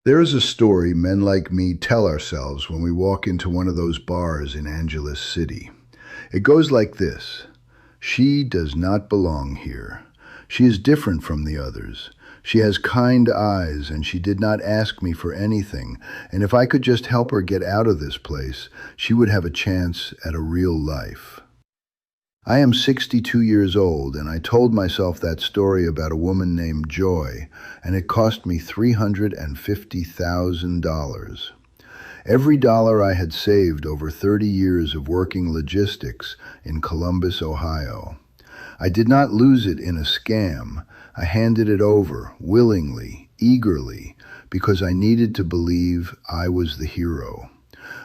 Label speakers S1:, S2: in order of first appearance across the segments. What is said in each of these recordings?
S1: There is a story men like me tell ourselves when we walk into one of those bars in Angeles City. It goes like this: she does not belong here. She is different from the others. She has kind eyes, and she did not ask me for anything, and if I could just help her get out of this place, she would have a chance at a real life. I am 62 years old, and I told myself that story about a woman named Joy, and it cost me $350,000. Every dollar I had saved over 30 years of working logistics in Columbus, Ohio. I did not lose it in a scam. I handed it over, willingly, eagerly, because I needed to believe I was the hero.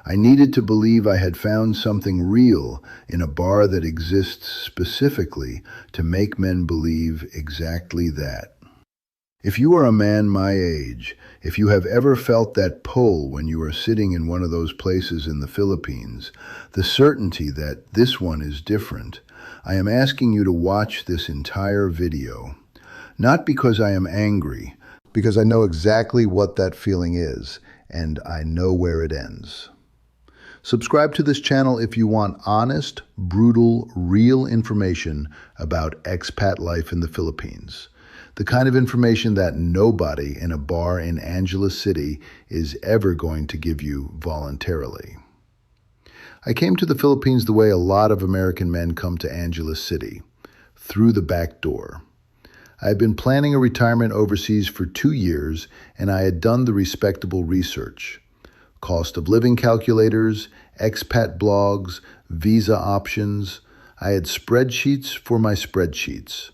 S1: I needed to believe I had found something real in a bar that exists specifically to make men believe exactly that. If you are a man my age, if you have ever felt that pull when you are sitting in one of those places in the Philippines, the certainty that this one is different, I am asking you to watch this entire video. Not because I am angry, because I know exactly what that feeling is, and I know where it ends. Subscribe to this channel if you want honest, brutal, real information about expat life in the Philippines. The kind of information that nobody in a bar in Angeles City is ever going to give you voluntarily. I came to the Philippines the way a lot of American men come to Angeles City, through the back door. I had been planning a retirement overseas for 2 years, and I had done the respectable research. Cost of living calculators, expat blogs, visa options. I had spreadsheets for my spreadsheets.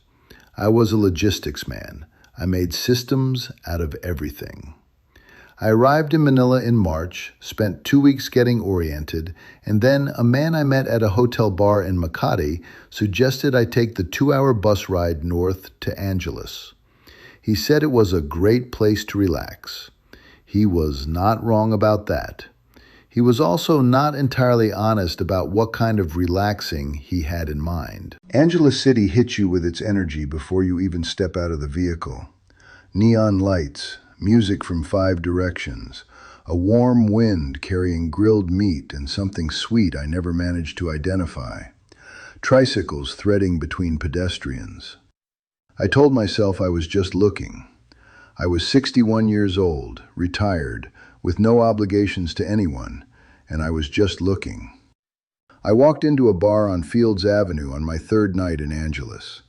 S1: I was a logistics man. I made systems out of everything. I arrived in Manila in March, spent 2 weeks getting oriented, and then a man I met at a hotel bar in Makati suggested I take the 2-hour bus ride north to Angeles. He said it was a great place to relax. He was not wrong about that. He was also not entirely honest about what kind of relaxing he had in mind. Angeles City hits you with its energy before you even step out of the vehicle. Neon lights, music from 5 directions, a warm wind carrying grilled meat and something sweet I never managed to identify, tricycles threading between pedestrians. I told myself I was just looking. I was 61 years old, retired, with no obligations to anyone, and I was just looking. I walked into a bar on Fields Avenue on my 3rd night in Angeles.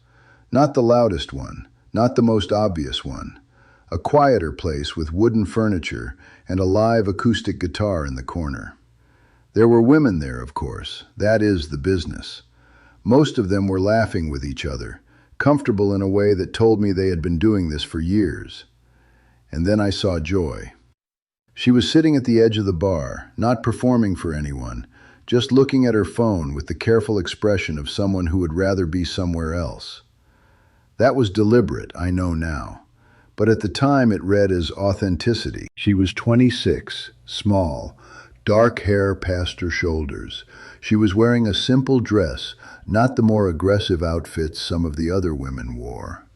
S1: Not the loudest one, not the most obvious one. A quieter place with wooden furniture and a live acoustic guitar in the corner. There were women there, of course. That is the business. Most of them were laughing with each other, comfortable in a way that told me they had been doing this for years. And then I saw Joy. She was sitting at the edge of the bar, not performing for anyone, just looking at her phone with the careful expression of someone who would rather be somewhere else. That was deliberate, I know now, but at the time it read as authenticity. She was 26, small, dark hair past her shoulders. She was wearing a simple dress, not the more aggressive outfits some of the other women wore.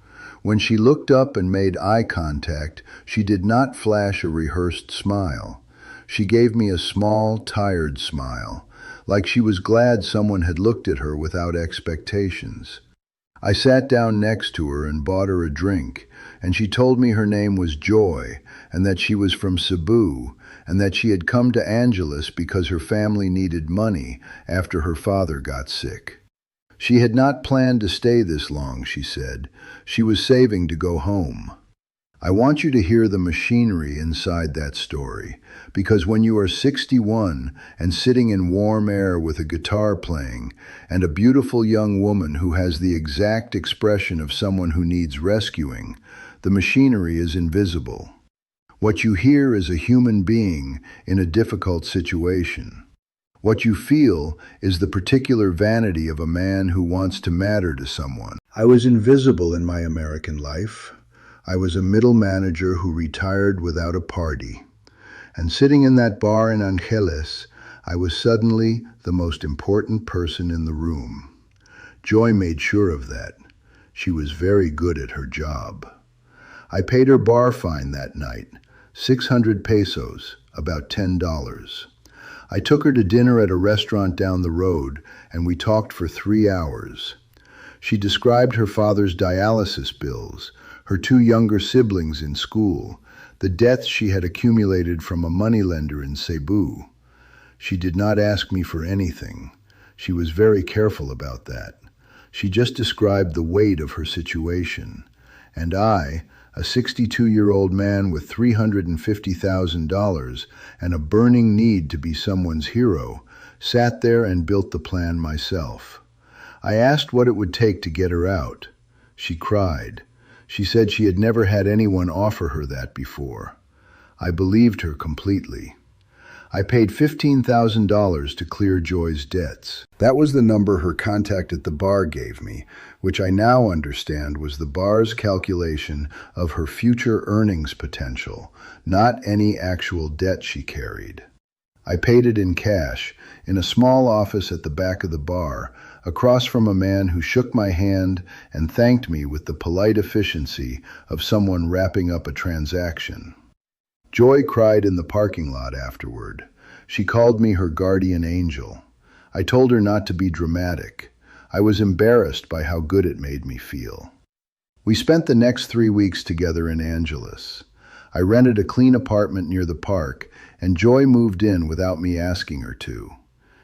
S1: When she looked up and made eye contact, she did not flash a rehearsed smile. She gave me a small, tired smile, like she was glad someone had looked at her without expectations. I sat down next to her and bought her a drink, and she told me her name was Joy, and that she was from Cebu, and that she had come to Angeles because her family needed money after her father got sick. She had not planned to stay this long, she said. She was saving to go home. I want you to hear the machinery inside that story, because when you are 61 and sitting in warm air with a guitar playing, and a beautiful young woman who has the exact expression of someone who needs rescuing, the machinery is invisible. What you hear is a human being in a difficult situation. What you feel is the particular vanity of a man who wants to matter to someone. I was invisible in my American life. I was a middle manager who retired without a party. And sitting in that bar in Angeles, I was suddenly the most important person in the room. Joy made sure of that. She was very good at her job. I paid her bar fine that night, 600 pesos, about $10. I took her to dinner at a restaurant down the road, and we talked for 3 hours. She described her father's dialysis bills, her two younger siblings in school, the debts she had accumulated from a moneylender in Cebu. She did not ask me for anything. She was very careful about that. She just described the weight of her situation. And I, a 62-year-old man with $350,000 and a burning need to be someone's hero, sat there and built the plan myself. I asked what it would take to get her out. She cried. She said she had never had anyone offer her that before. I believed her completely. I paid $15,000 to clear Joy's debts. That was the number her contact at the bar gave me, which I now understand was the bar's calculation of her future earnings potential, not any actual debt she carried. I paid it in cash, in a small office at the back of the bar, across from a man who shook my hand and thanked me with the polite efficiency of someone wrapping up a transaction. Joy cried in the parking lot afterward. She called me her guardian angel. I told her not to be dramatic. I was embarrassed by how good it made me feel. We spent the next 3 weeks together in Angeles. I rented a clean apartment near the park, and Joy moved in without me asking her to.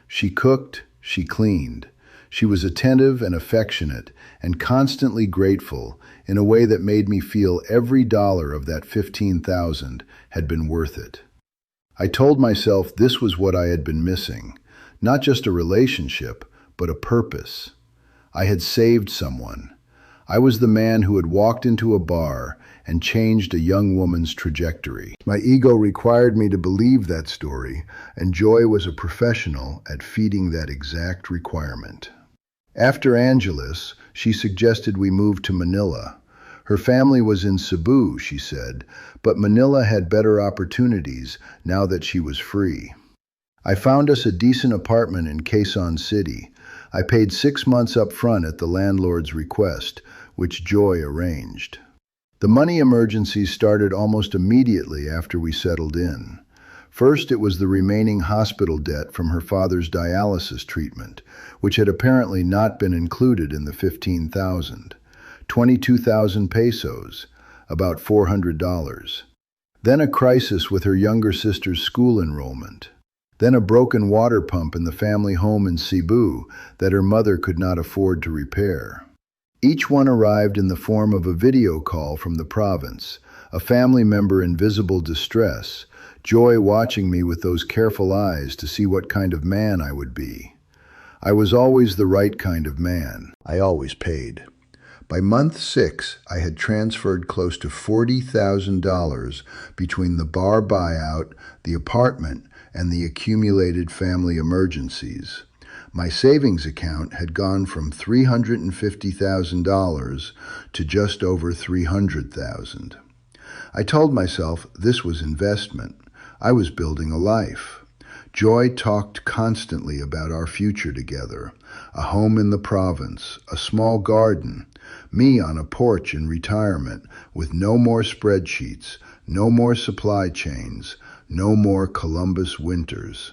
S1: She cooked, she cleaned. She was attentive and affectionate and constantly grateful in a way that made me feel every dollar of that $15,000 had been worth it. I told myself this was what I had been missing, not just a relationship, but a purpose. I had saved someone. I was the man who had walked into a bar and changed a young woman's trajectory. My ego required me to believe that story, and Joy was a professional at feeding that exact requirement. After Angeles, she suggested we move to Manila. Her family was in Cebu, she said, but Manila had better opportunities now that she was free. I found us a decent apartment in Quezon City. I paid 6 months up front at the landlord's request, which Joy arranged. The money emergencies started almost immediately after we settled in. First, it was the remaining hospital debt from her father's dialysis treatment, which had apparently not been included in the $15,000. 22,000 pesos, about $400. Then a crisis with her younger sister's school enrollment. Then a broken water pump in the family home in Cebu that her mother could not afford to repair. Each one arrived in the form of a video call from the province, a family member in visible distress, Joy watching me with those careful eyes to see what kind of man I would be. I was always the right kind of man. I always paid. By month 6, I had transferred close to $40,000 between the bar buyout, the apartment, and the accumulated family emergencies. My savings account had gone from $350,000 to just over $300,000. I told myself this was investment. I was building a life. Joy talked constantly about our future together, a home in the province, a small garden, me on a porch in retirement with no more spreadsheets, no more supply chains, no more Columbus winters.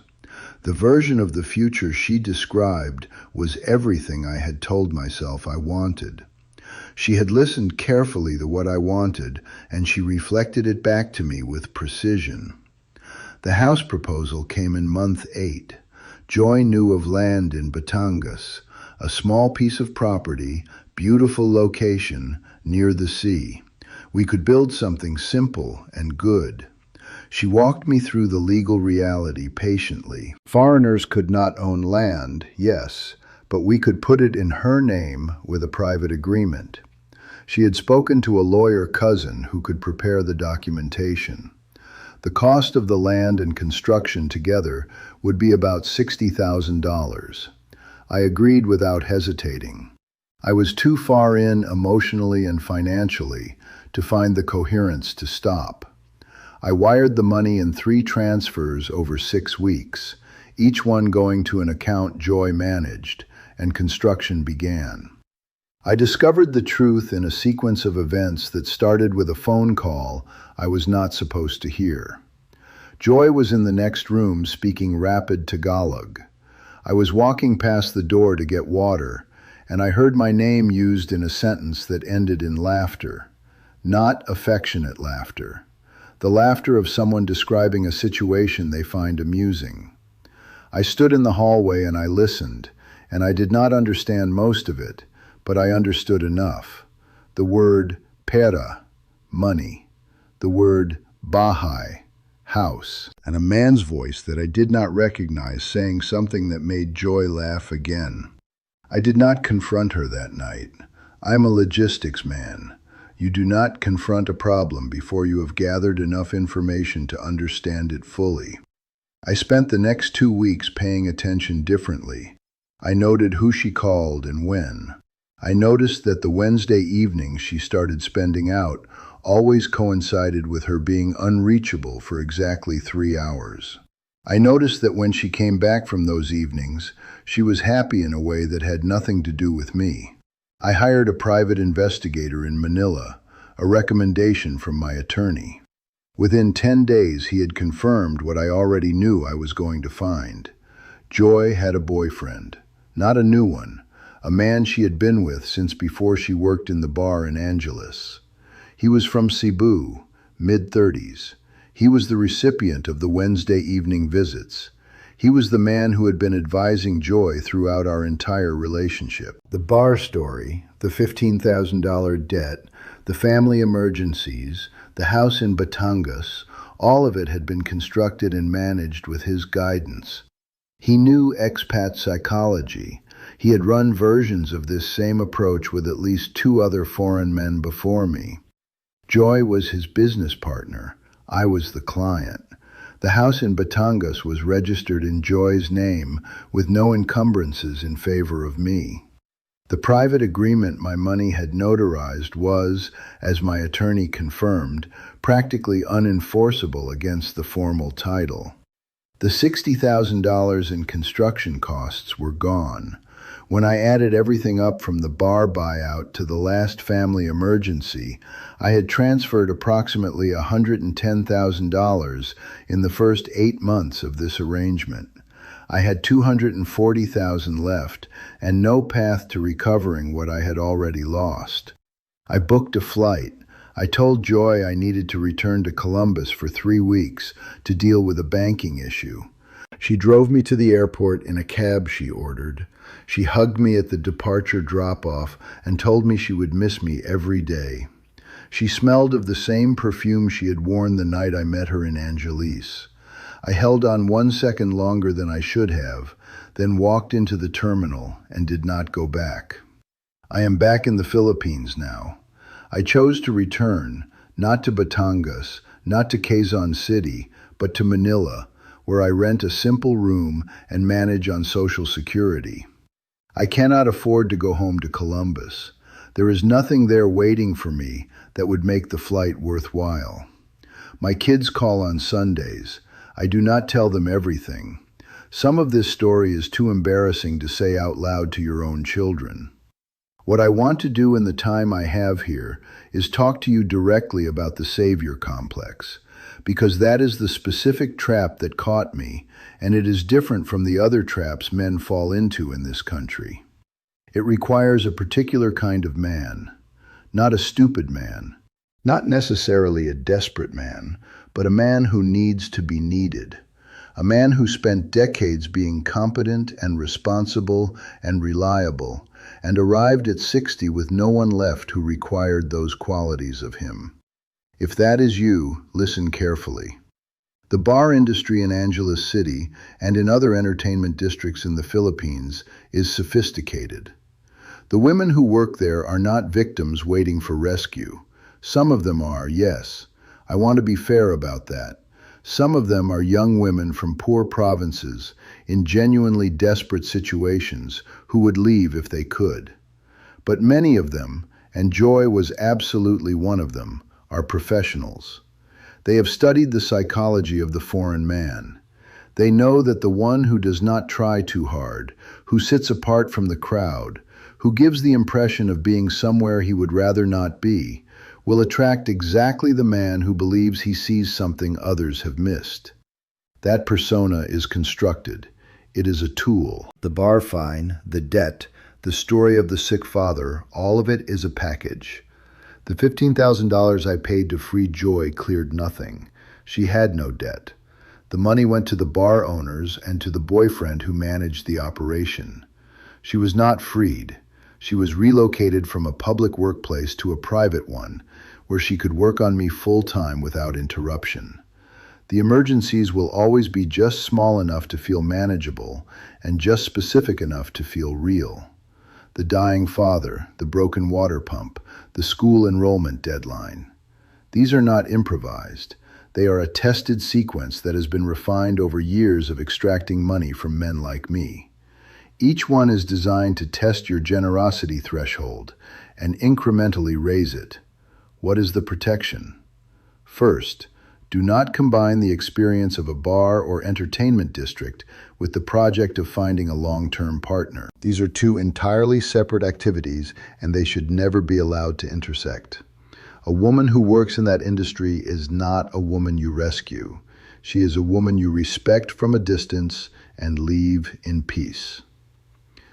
S1: The version of the future she described was everything I had told myself I wanted. She had listened carefully to what I wanted, and she reflected it back to me with precision. The house proposal came in month 8. Joy knew of land in Batangas, a small piece of property, beautiful location, near the sea. We could build something simple and good. She walked me through the legal reality patiently. Foreigners could not own land, yes, but we could put it in her name with a private agreement. She had spoken to a lawyer cousin who could prepare the documentation. The cost of the land and construction together would be about $60,000. I agreed without hesitating. I was too far in emotionally and financially to find the coherence to stop. I wired the money in 3 transfers over 6 weeks, each one going to an account Joy managed, and construction began. I discovered the truth in a sequence of events that started with a phone call I was not supposed to hear. Joy was in the next room speaking rapid Tagalog. I was walking past the door to get water, and I heard my name used in a sentence that ended in laughter. Not affectionate laughter. The laughter of someone describing a situation they find amusing. I stood in the hallway and I listened, and I did not understand most of it, but I understood enough. The word pera, money. The word bahay, house. And a man's voice that I did not recognize saying something that made Joy laugh again. I did not confront her that night. I'm a logistics man. You do not confront a problem before you have gathered enough information to understand it fully. I spent the next 2 weeks paying attention differently. I noted who she called and when. I noticed that the Wednesday evenings she started spending out always coincided with her being unreachable for exactly 3 hours. I noticed that when she came back from those evenings, she was happy in a way that had nothing to do with me. I hired a private investigator in Manila, a recommendation from my attorney. Within 10 days, he had confirmed what I already knew I was going to find. Joy had a boyfriend, not a new one, a man she had been with since before she worked in the bar in Angeles. He was from Cebu, mid-30s. He was the recipient of the Wednesday evening visits. He was the man who had been advising Joy throughout our entire relationship. The bar story, the $15,000 debt, the family emergencies, the house in Batangas, all of it had been constructed and managed with his guidance. He knew expat psychology. He had run versions of this same approach with at least 2 other foreign men before me. Joy was his business partner. I was the client. The house in Batangas was registered in Joy's name with no encumbrances in favor of me. The private agreement my money had notarized was, as my attorney confirmed, practically unenforceable against the formal title. The $60,000 in construction costs were gone. When I added everything up from the bar buyout to the last family emergency, I had transferred approximately $110,000 in the first 8 months of this arrangement. I had $240,000 left and no path to recovering what I had already lost. I booked a flight. I told Joy I needed to return to Columbus for 3 weeks to deal with a banking issue. She drove me to the airport in a cab she ordered. She hugged me at the departure drop-off and told me she would miss me every day. She smelled of the same perfume she had worn the night I met her in Angeles. I held on 1 second longer than I should have, then walked into the terminal and did not go back. I am back in the Philippines now. I chose to return, not to Batangas, not to Quezon City, but to Manila, where I rent a simple room and manage on Social Security. I cannot afford to go home to Columbus. There is nothing there waiting for me that would make the flight worthwhile. My kids call on Sundays. I do not tell them everything. Some of this story is too embarrassing to say out loud to your own children. What I want to do in the time I have here is talk to you directly about the savior complex, because that is the specific trap that caught me, and it is different from the other traps men fall into in this country. It requires a particular kind of man, not a stupid man, not necessarily a desperate man, but a man who needs to be needed. A man who spent decades being competent and responsible and reliable, and arrived at 60 with no one left who required those qualities of him. If that is you, listen carefully. The bar industry in Angeles City and in other entertainment districts in the Philippines is sophisticated. The women who work there are not victims waiting for rescue. Some of them are, yes. I want to be fair about that. Some of them are young women from poor provinces in genuinely desperate situations who would leave if they could. But many of them, and Joy was absolutely one of them, are professionals. They have studied the psychology of the foreign man. They know that the one who does not try too hard, who sits apart from the crowd, who gives the impression of being somewhere he would rather not be, will attract exactly the man who believes he sees something others have missed. That persona is constructed. It is a tool. The bar fine, the debt, the story of the sick father, all of it is a package. The $15,000 I paid to free Joy cleared nothing. She had no debt. The money went to the bar owners and to the boyfriend who managed the operation. She was not freed. She was relocated from a public workplace to a private one, where she could work on me full-time without interruption. The emergencies will always be just small enough to feel manageable and just specific enough to feel real. The dying father, the broken water pump, the school enrollment deadline. These are not improvised. They are a tested sequence that has been refined over years of extracting money from men like me. Each one is designed to test your generosity threshold and incrementally raise it. What is the protection? First, do not combine the experience of a bar or entertainment district with the project of finding a long-term partner. These are two entirely separate activities, and they should never be allowed to intersect. A woman who works in that industry is not a woman you rescue. She is a woman you respect from a distance and leave in peace.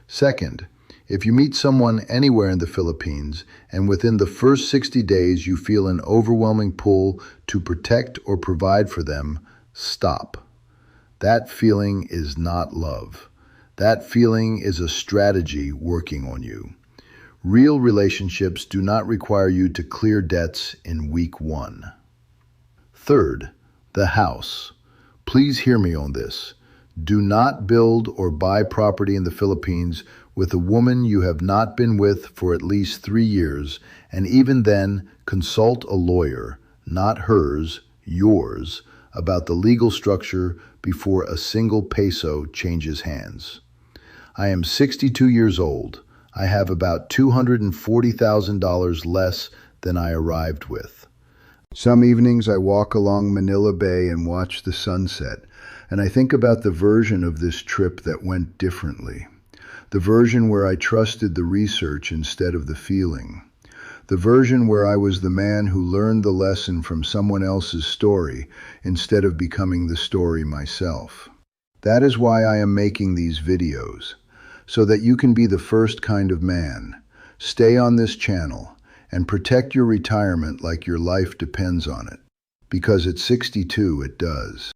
S1: Second, if you meet someone anywhere in the Philippines and within the first 60 days you feel an overwhelming pull to protect or provide for them, stop. That feeling is not love. That feeling is a strategy working on you. Real relationships do not require you to clear debts in week 1. Third, the house. Please hear me on this. Do not build or buy property in the Philippines with a woman you have not been with for at least 3 years, and even then, consult a lawyer, not hers, yours, about the legal structure before a single peso changes hands. I am 62 years old. I have about $240,000 less than I arrived with. Some evenings I walk along Manila Bay and watch the sunset, and I think about the version of this trip that went differently. The version where I trusted the research instead of the feeling. The version where I was the man who learned the lesson from someone else's story instead of becoming the story myself. That is why I am making these videos, so that you can be the first kind of man. Stay on this channel and protect your retirement like your life depends on it. Because at 62 it does.